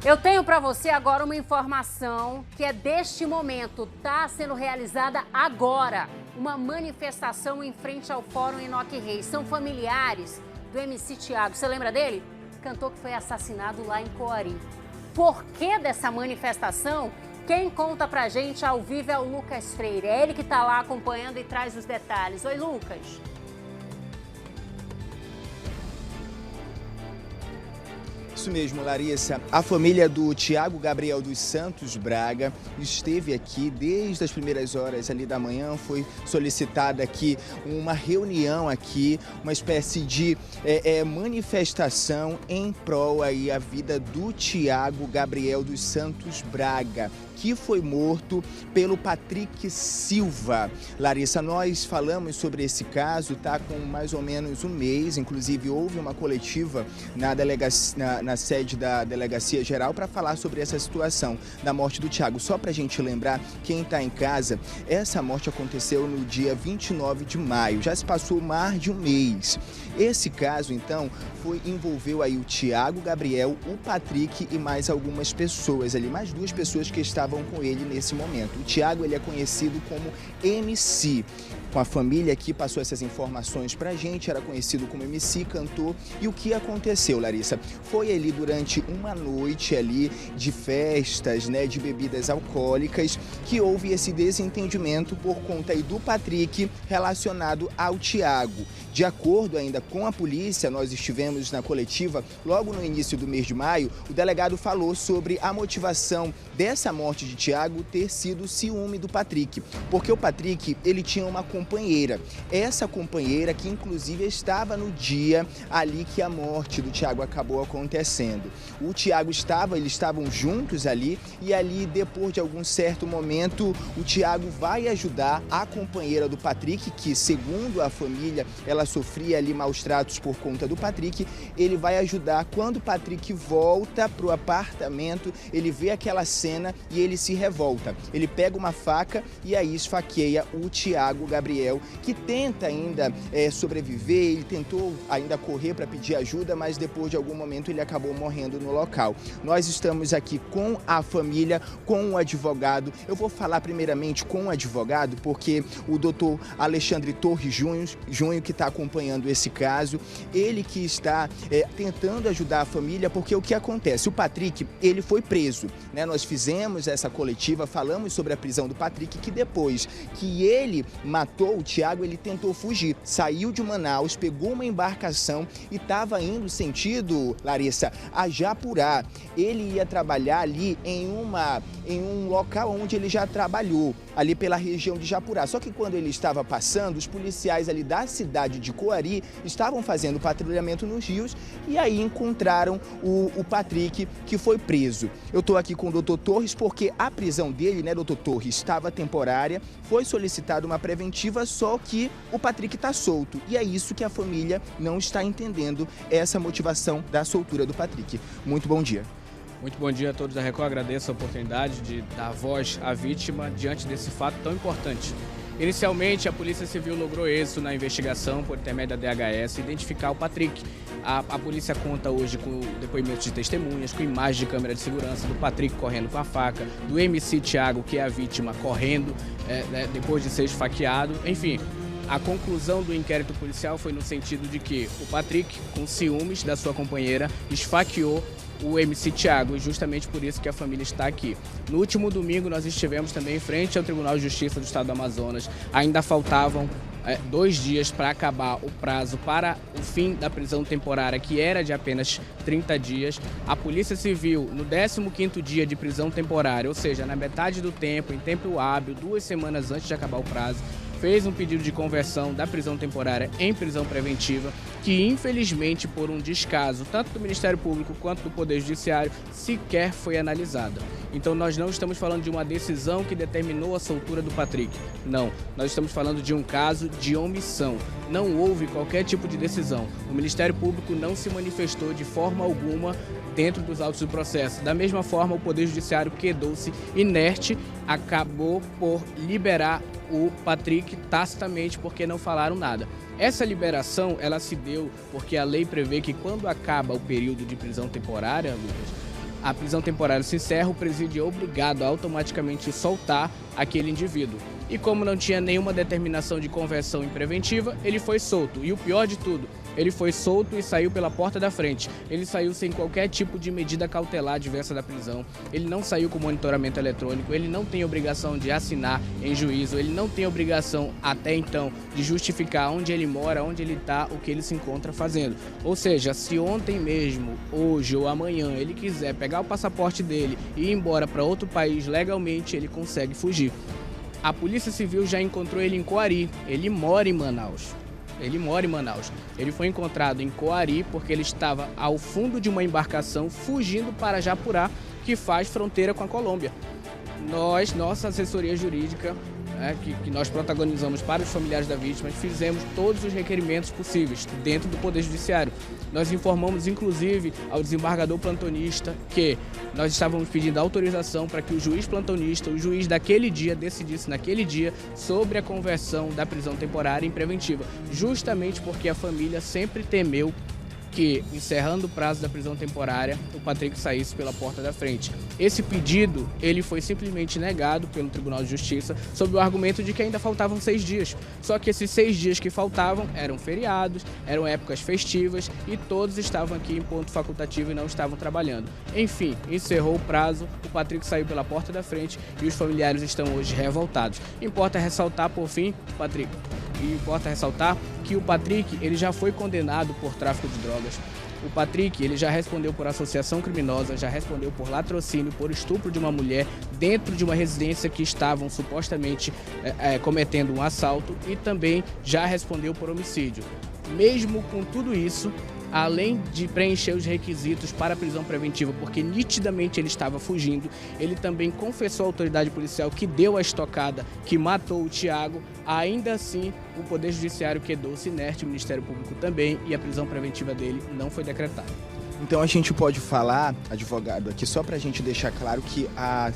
Eu tenho para você agora uma informação que é deste momento, está sendo realizada agora, uma manifestação em frente ao Fórum Enoque Reis. São familiares do MC Thiago, você lembra dele? Cantor que foi assassinado lá em Coari. Por que dessa manifestação? Quem conta pra gente ao vivo é o Lucas Freire, é ele que está lá acompanhando e traz os detalhes. Oi, Lucas. Isso mesmo, Larissa. A família do Thiago Gabriel dos Santos Braga esteve aqui desde as primeiras horas ali da manhã. Foi solicitada aqui uma reunião aqui, uma espécie de manifestação em prol aí a vida do Thiago Gabriel dos Santos Braga, que foi morto pelo Patrick Silva. Larissa, nós falamos sobre esse caso, tá com mais ou menos um mês, inclusive houve uma coletiva na sede da Delegacia Geral para falar sobre essa situação da morte do Thiago. Só para a gente lembrar, quem está em casa, essa morte aconteceu no dia 29 de maio, já se passou mais de um mês. Esse caso, então, envolveu aí o Thiago Gabriel, o Patrick e mais algumas pessoas ali, mais duas pessoas que estavam com ele nesse momento. O Thiago, ele é conhecido como MC. Com a família aqui passou essas informações pra gente, era conhecido como MC, cantor. E o que aconteceu, Larissa? Foi ali durante uma noite ali de festas, né, de bebidas alcoólicas, que houve esse desentendimento por conta aí do Patrick relacionado ao Thiago. De acordo ainda com a polícia, nós estivemos na coletiva logo no início do mês de maio, o delegado falou sobre a motivação dessa morte de Thiago ter sido o ciúme do Patrick, porque o Patrick, ele tinha uma companheira, essa companheira que inclusive estava no dia ali que a morte do Thiago acabou acontecendo. O Thiago eles estavam juntos ali e ali depois de algum certo momento o Thiago vai ajudar a companheira do Patrick, que segundo a família ela sofria ali maus tratos por conta do Patrick. Ele vai ajudar. Quando o Patrick volta pro apartamento, ele vê aquela cena e ele se revolta. Ele pega uma faca e aí esfaqueia o Thiago Gabriel, que tenta ainda sobreviver. Ele tentou ainda correr para pedir ajuda, mas depois de algum momento ele acabou morrendo no local. Nós estamos aqui com a família, com o advogado. Eu vou falar primeiramente com o advogado, porque o doutor Alexandre Torres Júnior, que está acompanhando esse caso, ele que está tentando ajudar a família, porque o que acontece? O Patrick, ele foi preso, né? Nós fizemos essa coletiva, falamos sobre a prisão do Patrick, que depois que ele matou o Thiago, ele tentou fugir, saiu de Manaus, pegou uma embarcação e estava indo sentido, Larissa, a Japurá. Ele ia trabalhar ali em um local onde ele já trabalhou, ali pela região de Japurá. Só que quando ele estava passando, os policiais ali da cidade de Coari estavam fazendo patrulhamento nos rios e aí encontraram o Patrick, que foi preso. Eu estou aqui com o doutor Torres porque a prisão dele, né, doutor Torres, estava temporária, foi solicitada uma preventiva, só que o Patrick está solto. E é isso que a família não está entendendo, essa motivação da soltura do Patrick. Muito bom dia. Muito bom dia a todos da Record, agradeço a oportunidade de dar voz à vítima diante desse fato tão importante. Inicialmente, a Polícia Civil logrou êxito na investigação por intermédio da DHS identificar o Patrick. A polícia conta hoje com depoimentos de testemunhas, com imagens de câmera de segurança do Patrick correndo com a faca, do MC Thiago, que é a vítima, correndo depois de ser esfaqueado. Enfim, a conclusão do inquérito policial foi no sentido de que o Patrick, com ciúmes da sua companheira, esfaqueou o MC Thiago, e justamente por isso que a família está aqui. No último domingo nós estivemos também em frente ao Tribunal de Justiça do Estado do Amazonas. Ainda faltavam 2 dias para acabar o prazo para o fim da prisão temporária, que era de apenas 30 dias. A Polícia Civil, no 15º dia de prisão temporária, ou seja, na metade do tempo, em tempo hábil, 2 semanas antes de acabar o prazo, fez um pedido de conversão da prisão temporária em prisão preventiva, que infelizmente por um descaso tanto do Ministério Público quanto do Poder Judiciário sequer foi analisada. Então nós não estamos falando de uma decisão que determinou a soltura do Patrick, não, nós estamos falando de um caso de omissão. Não houve qualquer tipo de decisão, o Ministério Público não se manifestou de forma alguma dentro dos autos do processo. Da mesma forma, o Poder Judiciário quedou-se inerte, acabou por liberar o Patrick tacitamente porque não falaram nada. Essa liberação, ela se deu porque a lei prevê que quando acaba o período de prisão temporária, Lucas, a prisão temporária se encerra, o presídio é obrigado a automaticamente soltar aquele indivíduo. E como não tinha nenhuma determinação de conversão em preventiva, ele foi solto. E o pior de tudo, ele foi solto e saiu pela porta da frente. Ele saiu sem qualquer tipo de medida cautelar diversa da prisão. Ele não saiu com monitoramento eletrônico, ele não tem obrigação de assinar em juízo, ele não tem obrigação, até então, de justificar onde ele mora, onde ele está, o que ele se encontra fazendo. Ou seja, se ontem mesmo, hoje ou amanhã, ele quiser pegar o passaporte dele e ir embora para outro país legalmente, ele consegue fugir. A Polícia Civil já encontrou ele em Coari, ele mora em Manaus. Ele foi encontrado em Coari porque ele estava ao fundo de uma embarcação fugindo para Japurá, que faz fronteira com a Colômbia. Nossa assessoria jurídica, que nós protagonizamos para os familiares da vítima, fizemos todos os requerimentos possíveis dentro do Poder Judiciário. Nós informamos, inclusive, ao desembargador plantonista que nós estávamos pedindo autorização para que o juiz plantonista, o juiz daquele dia, decidisse naquele dia sobre a conversão da prisão temporária em preventiva, justamente porque a família sempre temeu que, encerrando o prazo da prisão temporária, o Patrick saísse pela porta da frente. Esse pedido, ele foi simplesmente negado pelo Tribunal de Justiça sob o argumento de que ainda faltavam 6 dias. Só que esses 6 dias que faltavam eram feriados, eram épocas festivas e todos estavam aqui em ponto facultativo e não estavam trabalhando. Enfim, encerrou o prazo, o Patrick saiu pela porta da frente e os familiares estão hoje revoltados. Importa ressaltar, por fim, que o Patrick ele já foi condenado por tráfico de drogas. O Patrick ele já respondeu por associação criminosa, já respondeu por latrocínio, por estupro de uma mulher dentro de uma residência que estavam supostamente cometendo um assalto e também já respondeu por homicídio. Mesmo com tudo isso, além de preencher os requisitos para a prisão preventiva, porque nitidamente ele estava fugindo, ele também confessou à autoridade policial que deu a estocada, que matou o Thiago. Ainda assim, o Poder Judiciário quedou-se inerte, o Ministério Público também, e a prisão preventiva dele não foi decretada. Então a gente pode falar, advogado, aqui só para a gente deixar claro que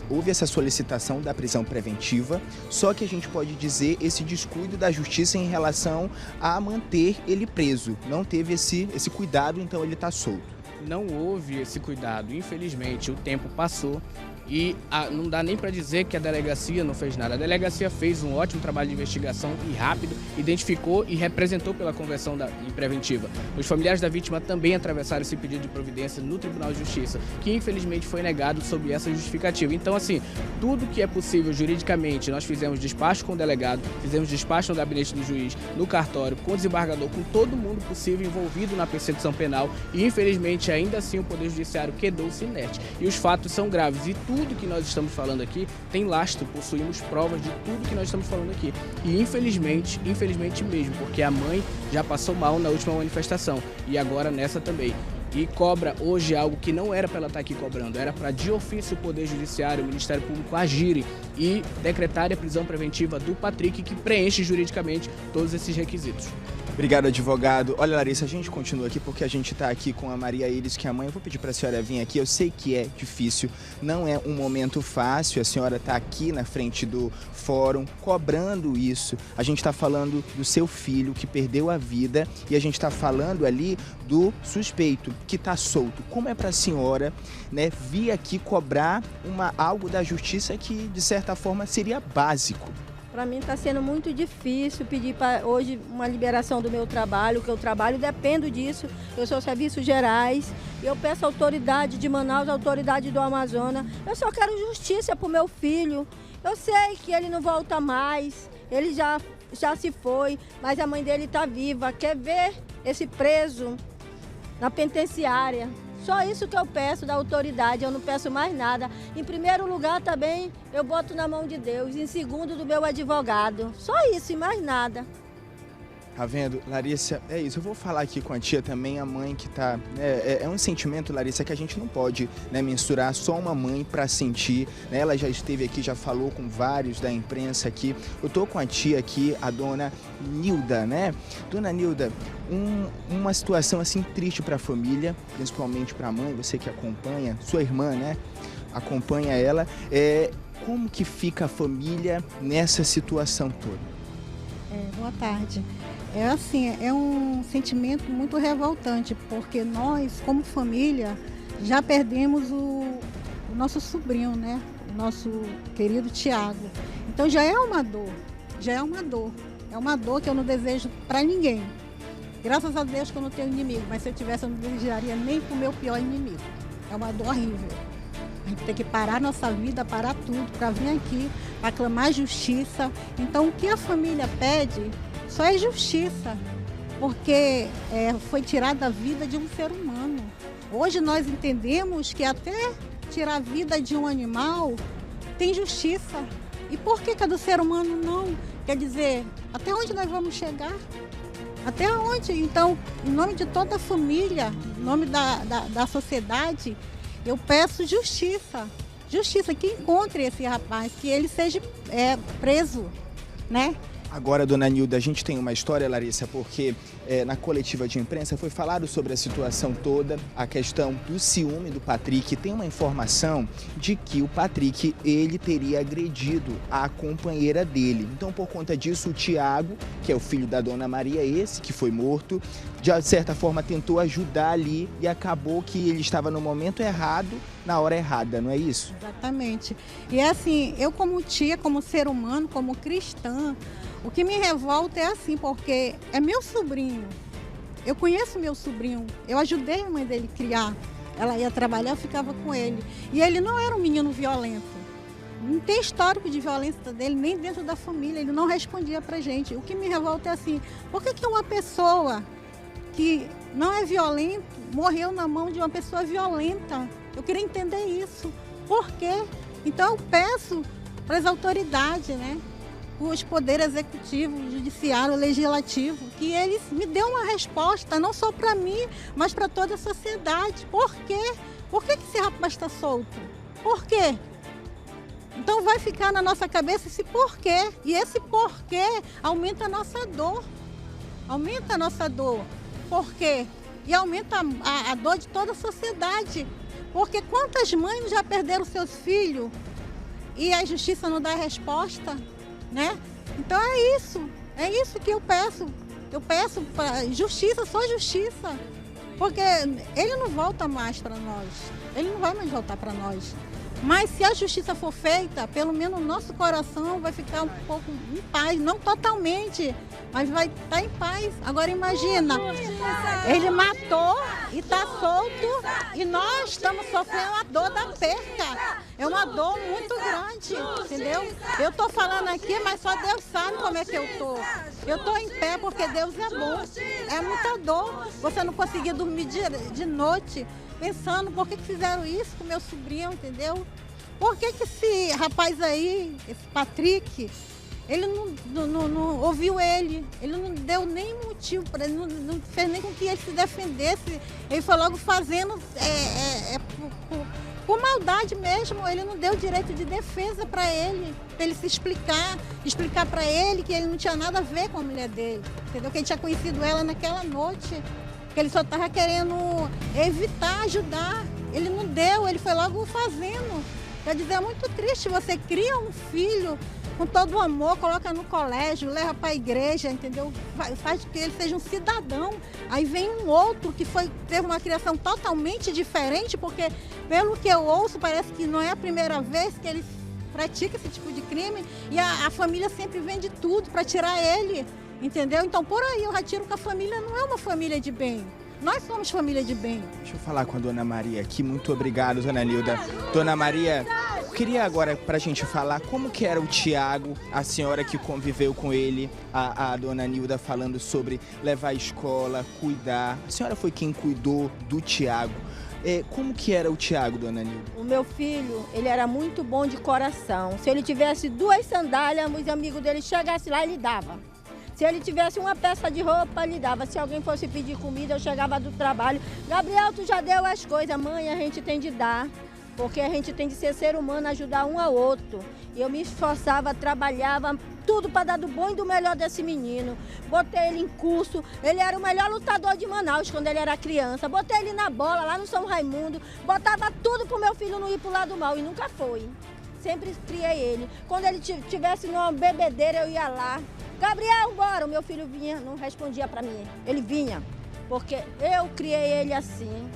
houve essa solicitação da prisão preventiva, só que a gente pode dizer esse descuido da justiça em relação a manter ele preso. Não teve esse cuidado, então ele está solto. Não houve esse cuidado, infelizmente o tempo passou. E não dá nem para dizer que a delegacia não fez nada. A delegacia fez um ótimo trabalho de investigação e rápido, identificou e representou pela conversão em preventiva. Os familiares da vítima também atravessaram esse pedido de providência no Tribunal de Justiça, que infelizmente foi negado sob essa justificativa. Então, assim, tudo que é possível juridicamente, nós fizemos despacho com o delegado, fizemos despacho no gabinete do juiz, no cartório, com o desembargador, com todo mundo possível envolvido na persecução penal e, infelizmente, ainda assim o Poder Judiciário quedou-se inerte. E os fatos são graves e tudo que nós estamos falando aqui tem lastro, possuímos provas de tudo que nós estamos falando aqui. E infelizmente mesmo, porque a mãe já passou mal na última manifestação e agora nessa também. E cobra hoje algo que não era para ela estar aqui cobrando, era para de ofício o Poder Judiciário, o Ministério Público agirem e decretarem a prisão preventiva do Patrick, que preenche juridicamente todos esses requisitos. Obrigado, advogado. Olha, Larissa, a gente continua aqui porque a gente está aqui com a Maria Iris, que é a mãe. Eu vou pedir para a senhora vir aqui. Eu sei que é difícil, não é um momento fácil. A senhora está aqui na frente do fórum cobrando isso. A gente está falando do seu filho que perdeu a vida e a gente está falando ali do suspeito que está solto. Como é para a senhora, né, vir aqui cobrar algo da justiça que, de certa forma, seria básico? Para mim está sendo muito difícil pedir hoje uma liberação do meu trabalho, que eu trabalho, dependo disso. Eu sou serviços gerais, eu peço à autoridade de Manaus, à autoridade do Amazonas. Eu só quero justiça para o meu filho. Eu sei que ele não volta mais, ele já se foi, mas a mãe dele está viva. Quer ver esse preso na penitenciária? Só isso que eu peço da autoridade, eu não peço mais nada. Em primeiro lugar também eu boto na mão de Deus, em segundo do meu advogado. Só isso e mais nada. Tá vendo, Larissa? É isso. Eu vou falar aqui com a tia também, a mãe que tá... É um sentimento, Larissa, que a gente não pode, né, mensurar só uma mãe para sentir. Né? Ela já esteve aqui, já falou com vários da imprensa aqui. Eu tô com a tia aqui, a dona Nilda, né? Dona Nilda, uma situação assim triste para a família, principalmente para a mãe, você que acompanha, sua irmã, né? Acompanha ela. Como que fica a família nessa situação toda? Boa tarde. É um sentimento muito revoltante, porque nós, como família, Já perdemos o nosso sobrinho, né? O nosso querido Tiago. Então já é uma dor, já é uma dor. É uma dor que eu não desejo para ninguém. Graças a Deus que eu não tenho inimigo, mas se eu tivesse eu não desejaria nem para o meu pior inimigo. É uma dor horrível. A gente tem que parar nossa vida, parar tudo, para vir aqui, para clamar justiça. Então o que a família pede só é justiça, porque foi tirada a vida de um ser humano. Hoje nós entendemos que até tirar a vida de um animal tem justiça. E por que a do ser humano não? Quer dizer, até onde nós vamos chegar? Até onde? Então, em nome de toda a família, em nome da sociedade, eu peço justiça. Justiça, que encontre esse rapaz, que ele seja preso, né? Agora, dona Nilda, a gente tem uma história, Larissa, porque na coletiva de imprensa foi falado sobre a situação toda, a questão do ciúme do Patrick. Tem uma informação de que o Patrick, ele teria agredido a companheira dele. Então, por conta disso, o Tiago, que é o filho da dona Maria, esse que foi morto, de certa forma tentou ajudar ali e acabou que ele estava no momento errado, na hora errada, não é isso? Exatamente. E assim, eu como tia, como ser humano, como cristã, o que me revolta é assim, porque é meu sobrinho. Eu conheço meu sobrinho, eu ajudei a mãe dele a criar. Ela ia trabalhar, eu ficava com ele. E ele não era um menino violento. Não tem histórico de violência dele, nem dentro da família. Ele não respondia pra gente. O que me revolta é assim, por que uma pessoa que não é violenta morreu na mão de uma pessoa violenta? Eu queria entender isso. Por quê? Então eu peço para as autoridades, né? Os poderes executivo, judiciário, legislativo, que eles me dêem uma resposta, não só para mim, mas para toda a sociedade. Por quê? Por que esse rapaz está solto? Por quê? Então vai ficar na nossa cabeça esse porquê. E esse porquê aumenta a nossa dor. Aumenta a nossa dor. Por quê? E aumenta a dor de toda a sociedade. Porque quantas mães já perderam seus filhos e a justiça não dá resposta? Né? Então é isso que eu peço. Eu peço justiça, só justiça. Porque ele não volta mais para nós. Ele não vai mais voltar para nós. Mas se a justiça for feita, pelo menos o nosso coração vai ficar um pouco em paz. Não totalmente, mas vai estar em paz. Agora imagina, ele matou e está solto e nós estamos sofrendo a dor da perca. É uma dor muito grande, entendeu? Eu estou falando aqui, mas só Deus sabe como é que eu estou. Eu estou em pé porque Deus é bom. É muita dor. Você não conseguir dormir de noite pensando por que fizeram isso com meu sobrinho, entendeu? Por que esse rapaz aí, esse Patrick, ele não ouviu ele não deu nem motivo para ele, não fez nem com que ele se defendesse. Ele foi logo fazendo por maldade mesmo. Ele não deu direito de defesa para ele se explicar para ele que ele não tinha nada a ver com a mulher dele, entendeu? Que ele tinha conhecido ela naquela noite, que ele só estava querendo evitar, ajudar. Ele não deu, ele foi logo fazendo. Quer dizer, é muito triste, você cria um filho com todo o amor, coloca no colégio, leva para a igreja, entendeu? Faz que ele seja um cidadão. Aí vem um outro que teve uma criação totalmente diferente, porque pelo que eu ouço, parece que não é a primeira vez que ele pratica esse tipo de crime, e a família sempre vende tudo para tirar ele. Entendeu? Então, por aí, eu retiro que a família não é uma família de bem. Nós somos família de bem. Deixa eu falar com a dona Maria aqui. Muito obrigado, dona Nilda. Dona Maria, eu queria agora pra gente falar como que era o Tiago, a senhora que conviveu com ele, a dona Nilda falando sobre levar à escola, cuidar. A senhora foi quem cuidou do Tiago. Como que era o Tiago, dona Nilda? O meu filho, ele era muito bom de coração. Se ele tivesse 2 sandálias, os amigos dele chegassem lá, ele dava. Se ele tivesse uma peça de roupa, ele dava. Se alguém fosse pedir comida, eu chegava do trabalho. Gabriel, tu já deu as coisas. Mãe, a gente tem de dar. Porque a gente tem de ser humano, ajudar um ao outro. E eu me esforçava, trabalhava, tudo para dar do bom e do melhor desse menino. Botei ele em curso. Ele era o melhor lutador de Manaus quando ele era criança. Botei ele na bola, lá no São Raimundo. Botava tudo pro meu filho não ir pro lado mal. E nunca foi. Sempre criei ele. Quando ele tivesse numa bebedeira, eu ia lá. Gabriel, bora! O meu filho vinha, não respondia para mim. Ele vinha, porque eu criei ele assim.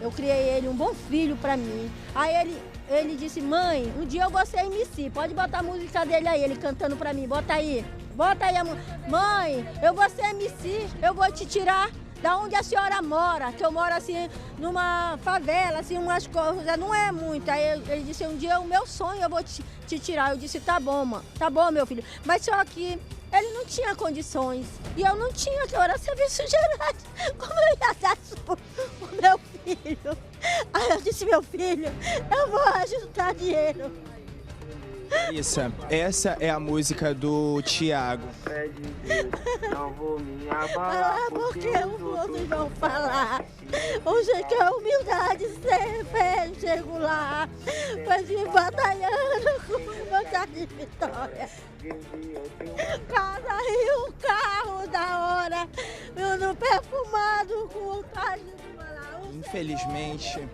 Eu criei ele, um bom filho para mim. Aí ele disse, mãe, um dia eu vou ser MC, pode botar a música dele aí, ele cantando para mim, bota aí a música. Mãe, eu vou ser MC, eu vou te tirar da onde a senhora mora, que eu moro assim, numa favela, assim, umas coisas, não é muito. Aí ele disse, um dia o meu sonho eu vou te tirar. Eu disse, tá bom, mãe, tá bom, meu filho. Mas só que ele não tinha condições, e eu não tinha, que eu era serviço gerais. Como eu ia dar o meu filho? Aí eu disse, meu filho, eu vou ajudar dinheiro. Larissa, essa é a música do Tiago. Não vou me abalar, porque os outros vão falar. Hoje que a humildade sempre chego lá, mas me batalhando com vontade de vitória. Casa e um carro da hora, eu no perfumado com vontade de falar. Infelizmente.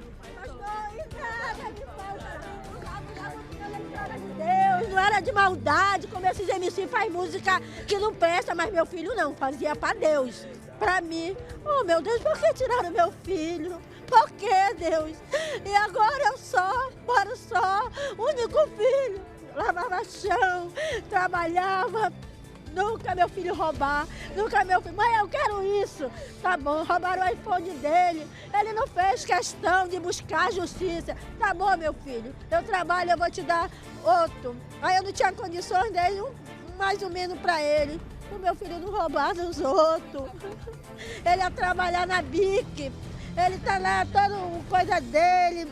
Deus, não era de maldade, como esses MC faz música que não presta, mas meu filho não, fazia pra Deus, pra mim. Oh, meu Deus, por que tiraram meu filho? Por que, Deus? E agora eu moro só, único filho, lavava chão, trabalhava. Nunca meu filho roubar, nunca meu filho... Mãe, eu quero isso. Tá bom, roubaram o iPhone dele. Ele não fez questão de buscar justiça. Tá bom, meu filho, eu trabalho, eu vou te dar outro. Aí eu não tinha condições dele, mais ou menos pra ele. O meu filho não roubar dos outros. Ele ia trabalhar na BIC. Ele tá lá, toda coisa dele.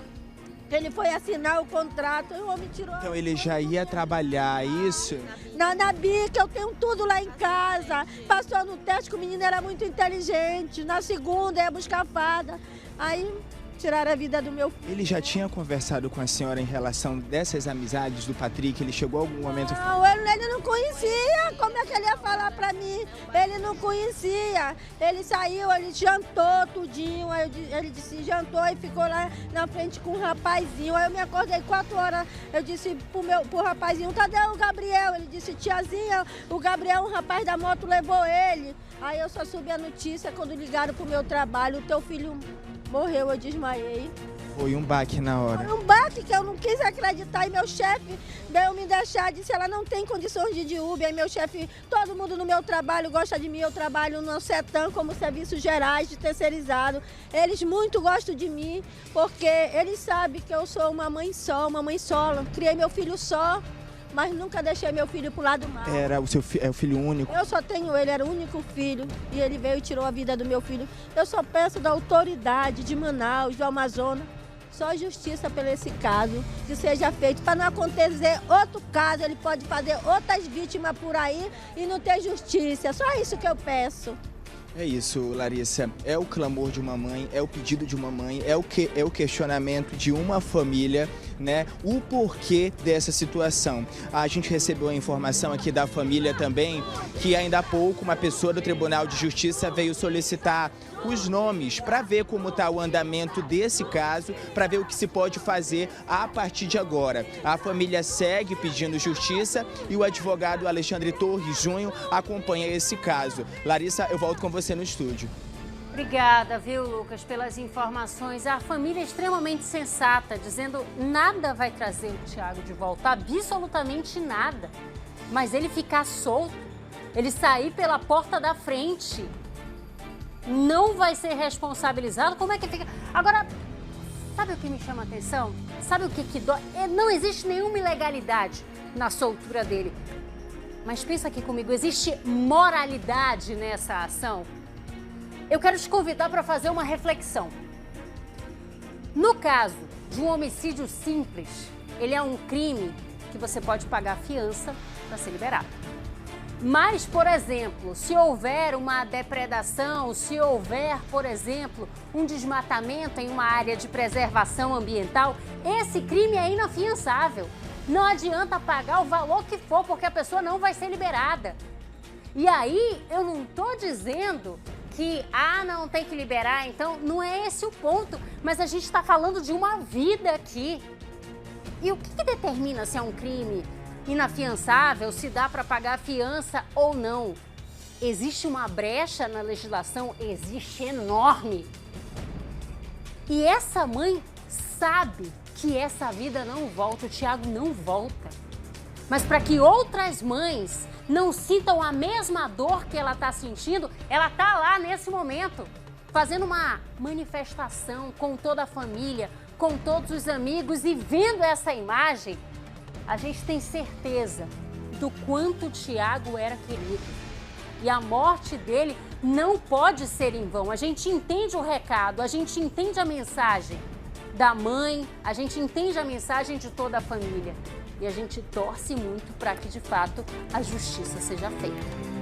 Ele foi assinar o contrato e o homem tirou... Então ele já ia trabalhar, isso? Na BIC, eu tenho tudo lá em casa. Passou no teste que o menino era muito inteligente. Na segunda, ia buscar fada. Aí tiraram a vida do meu filho. Ele já tinha conversado com a senhora em relação dessas amizades do Patrick? Ele chegou a algum momento... Não, ele não conhecia. Como é que ele ia falar pra mim? Ele não conhecia. Ele saiu, ele jantou tudinho. Aí ele disse, jantou e ficou lá na frente com um rapazinho. Aí eu me acordei 4 horas. Eu disse pro rapazinho, cadê o Gabriel? Ele disse, tiazinha, o Gabriel, um rapaz da moto, levou ele. Aí eu só soube a notícia quando ligaram pro meu trabalho, o teu filho morreu, eu desmaiei. Foi um baque na hora. Foi um baque que eu não quis acreditar. E meu chefe veio me deixar, disse, ela não tem condições de ir de Uber. Aí meu chefe, todo mundo no meu trabalho gosta de mim. Eu trabalho no CETAM como serviços gerais de terceirizado. Eles muito gostam de mim, porque eles sabem que eu sou uma mãe solo. Criei meu filho só, mas nunca deixei meu filho pro lado mal. Era o seu o filho único? Eu só tenho ele, era o único filho, e ele veio e tirou a vida do meu filho. Eu só peço da autoridade de Manaus, do Amazonas, só justiça por esse caso, que seja feito, para não acontecer outro caso, ele pode fazer outras vítimas por aí e não ter justiça, só isso que eu peço. É isso, Larissa. É o clamor de uma mãe, é o pedido de uma mãe, é o questionamento de uma família, né? O porquê dessa situação. A gente recebeu a informação aqui da família também que ainda há pouco uma pessoa do Tribunal de Justiça veio solicitar os nomes para ver como está o andamento desse caso, para ver o que se pode fazer a partir de agora. A família segue pedindo justiça e o advogado Alexandre Torres Júnior acompanha esse caso. Larissa, eu volto com você no estúdio. Obrigada, viu, Lucas, pelas informações. A família é extremamente sensata, dizendo nada vai trazer o Tiago de volta, absolutamente nada. Mas ele ficar solto, ele sair pela porta da frente, não vai ser responsabilizado. Como é que fica? Agora, sabe o que me chama a atenção? Sabe o que dói? Não existe nenhuma ilegalidade na soltura dele. Mas pensa aqui comigo, existe moralidade nessa ação? Eu quero te convidar para fazer uma reflexão. No caso de um homicídio simples, ele é um crime que você pode pagar fiança para ser liberado. Mas, por exemplo, se houver uma depredação, se houver, por exemplo, um desmatamento em uma área de preservação ambiental, esse crime é inafiançável. Não adianta pagar o valor que for, porque a pessoa não vai ser liberada. E aí, eu não estou dizendo que, não tem que liberar, então não é esse o ponto. Mas a gente está falando de uma vida aqui. E o que determina se é um crime inafiançável, se dá para pagar a fiança ou não? Existe uma brecha na legislação, existe enorme. E essa mãe sabe que essa vida não volta, o Thiago não volta. Mas para que outras mães não sintam a mesma dor que ela está sentindo, ela está lá nesse momento, fazendo uma manifestação com toda a família, com todos os amigos, e vendo essa imagem, a gente tem certeza do quanto o Thiago era querido. E a morte dele não pode ser em vão. A gente entende o recado, a gente entende a mensagem da mãe, a gente entende a mensagem de toda a família. E a gente torce muito para que, de fato, a justiça seja feita.